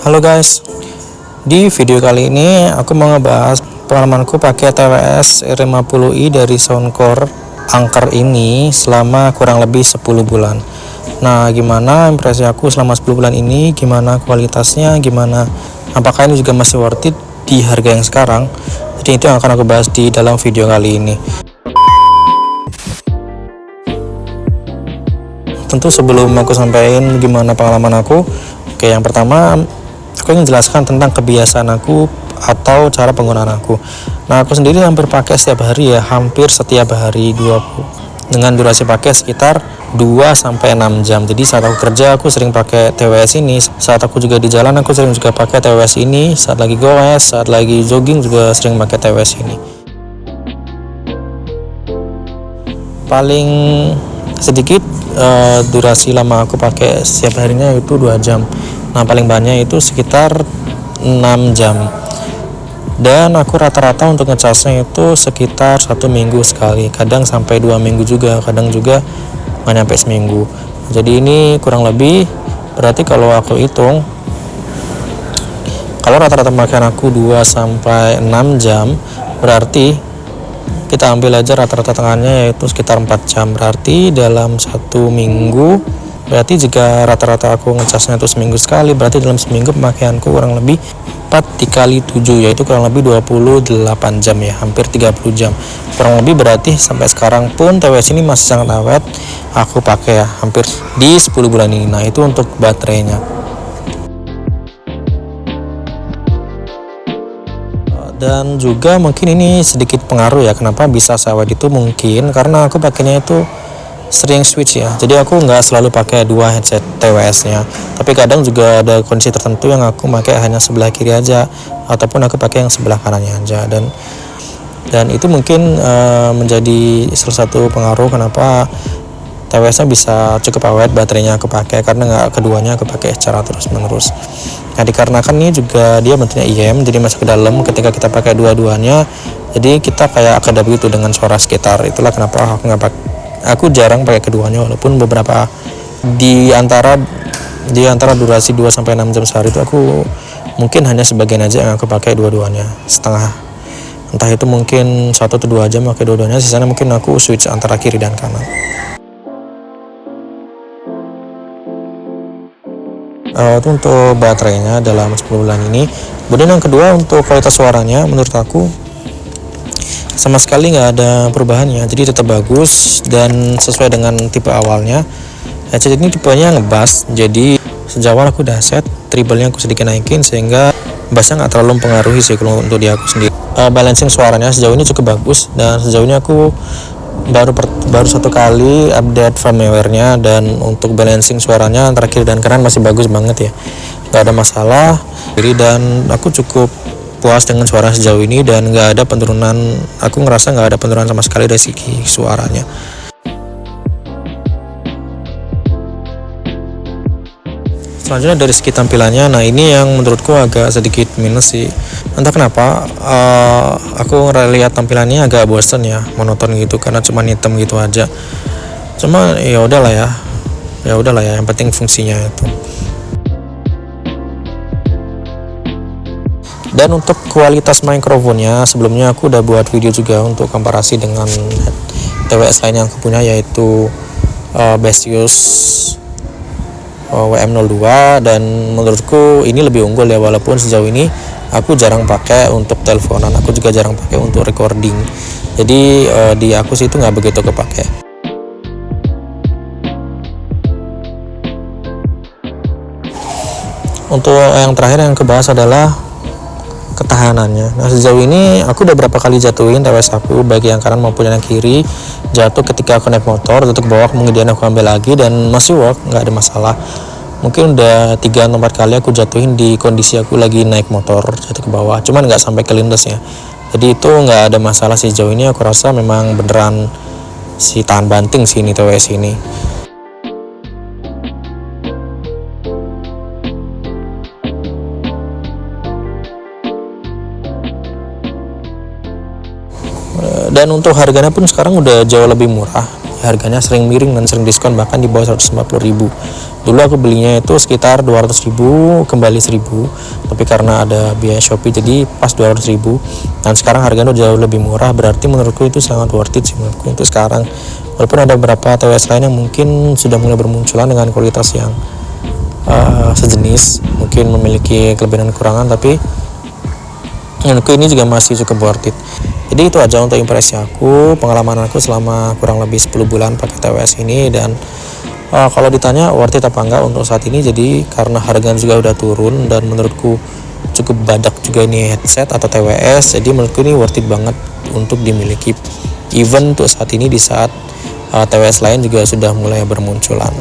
Halo guys, di video kali ini aku mau ngebahas pengalamanku pakai TWS R50i dari Soundcore Anker ini selama kurang lebih 10 bulan. Nah, gimana impresi aku selama 10 bulan ini, gimana kualitasnya, gimana apakah ini juga masih worth it di harga yang sekarang. Jadi itu yang akan aku bahas di dalam video kali ini. Tentu sebelum aku sampaikan gimana pengalaman aku, oke, yang pertama aku ingin jelaskan tentang kebiasaan aku atau cara penggunaan aku. Nah, aku sendiri hampir pakai setiap hari ya, hampir setiap hari 20 dengan durasi pakai sekitar 2-6 jam. Jadi saat aku kerja aku sering pakai TWS ini, saat aku juga di jalan aku sering juga pakai TWS ini, saat lagi goes, saat lagi jogging juga sering pakai TWS ini. Paling sedikit durasi lama aku pakai setiap harinya itu 2 jam. Nah, paling banyak itu sekitar 6 jam. Dan aku rata-rata untuk ngecasnya itu sekitar 1 minggu sekali, kadang sampai 2 minggu juga, kadang juga nggak nyampe seminggu. Jadi ini kurang lebih berarti kalau aku hitung, kalau rata-rata pemakaian aku 2-6 jam, berarti kita ambil aja rata-rata tengahnya yaitu sekitar 4 jam. Berarti dalam 1 minggu, berarti jika rata-rata aku ngecasnya itu seminggu sekali, berarti dalam seminggu pemakaianku kurang lebih 4 dikali 7, yaitu kurang lebih 28 jam ya, hampir 30 jam kurang lebih. Berarti sampai sekarang pun TWS ini masih sangat awet aku pakai ya, hampir di 10 bulan ini. Nah, itu untuk baterainya. Dan juga mungkin ini sedikit pengaruh ya, kenapa bisa seawet itu, mungkin karena aku pakainya itu sering switch ya. Jadi aku nggak selalu pakai 2 headset TWS nya, tapi kadang juga ada kondisi tertentu yang aku pakai hanya sebelah kiri aja, ataupun aku pakai yang sebelah kanannya aja. Dan itu mungkin menjadi salah satu pengaruh kenapa TWS nya bisa cukup awet baterainya aku pakai, karena nggak keduanya aku pakai secara terus menerus. Nah, dikarenakan ini juga dia bentuknya IM, jadi masuk ke dalam ketika kita pakai dua-duanya, jadi kita kayak kedap gitu dengan suara sekitar. Itulah kenapa aku jarang pakai keduanya, walaupun beberapa di antara durasi 2-6 jam sehari itu aku mungkin hanya sebagian aja yang aku pakai dua-duanya setengah, entah itu mungkin 1-2 jam pakai dua-duanya, sisanya mungkin aku switch antara kiri dan kanan. Itu untuk baterainya dalam 10 bulan ini. Kemudian yang kedua untuk kualitas suaranya, menurut aku sama sekali nggak ada perubahannya, jadi tetap bagus dan sesuai dengan tipe awalnya. Headset ini tipenya ngebass, jadi sejak awal aku udah set treble-nya aku sedikit naikin sehingga bassnya nggak terlalu mempengaruhi sih kalau untuk di aku sendiri. Balancing suaranya sejauh ini cukup bagus, dan sejauh ini aku baru 1 kali update firmware-nya, dan untuk balancing suaranya antara kiri dan kanan masih bagus banget ya, nggak ada masalah. Dan aku cukup puas dengan suara sejauh ini, dan nggak ada penurunan, aku ngerasa nggak ada penurunan sama sekali dari segi suaranya. Selanjutnya dari segi tampilannya, nah ini yang menurutku agak sedikit minus sih. Entah kenapa aku lihat tampilannya agak bosen ya, monoton gitu, karena cuma hitam gitu aja. Cuma ya udahlah ya, yang penting fungsinya itu. Dan untuk kualitas mikrofonnya, sebelumnya aku udah buat video juga untuk komparasi dengan TWS lain yang aku punya, yaitu Basius WM02, dan menurutku ini lebih unggul ya, walaupun sejauh ini aku jarang pakai untuk teleponan, aku juga jarang pakai untuk recording, jadi di aku sih itu nggak begitu kepake. Untuk yang terakhir yang kebahas adalah ketahanannya. Nah, sejauh ini aku udah berapa kali jatuhin TWS aku, baik yang kanan maupun yang kiri, jatuh ketika aku naik motor, jatuh ke bawah, kemudian aku ambil lagi dan masih work, nggak ada masalah. Mungkin udah 3-4 kali aku jatuhin di kondisi aku lagi naik motor jatuh ke bawah, cuman nggak sampai kelindes ya. Jadi itu nggak ada masalah sih sejauh ini. Aku rasa memang beneran si tahan banting sih ini TWS ini. Dan untuk harganya pun sekarang udah jauh lebih murah. Harganya sering miring dan sering diskon, bahkan di bawah 140.000. Dulu aku belinya itu sekitar 200.000 kembali 1.000, tapi karena ada biaya Shopee jadi pas 200.000. Dan sekarang harganya udah jauh lebih murah, berarti menurutku itu sangat worth it sih menurutku itu sekarang. Walaupun ada beberapa TWS lain yang mungkin sudah mulai bermunculan dengan kualitas yang sejenis, mungkin memiliki kelebihan dan kekurangan, tapi menurutku ini juga masih cukup worth it. Jadi itu aja untuk impresi aku, pengalaman aku selama kurang lebih 10 bulan pakai TWS ini. Dan kalau ditanya worth it apa enggak untuk saat ini, jadi karena harganya juga udah turun dan menurutku cukup badak juga ini headset atau TWS, jadi menurutku ini worth it banget untuk dimiliki even untuk saat ini, di saat TWS lain juga sudah mulai bermunculan.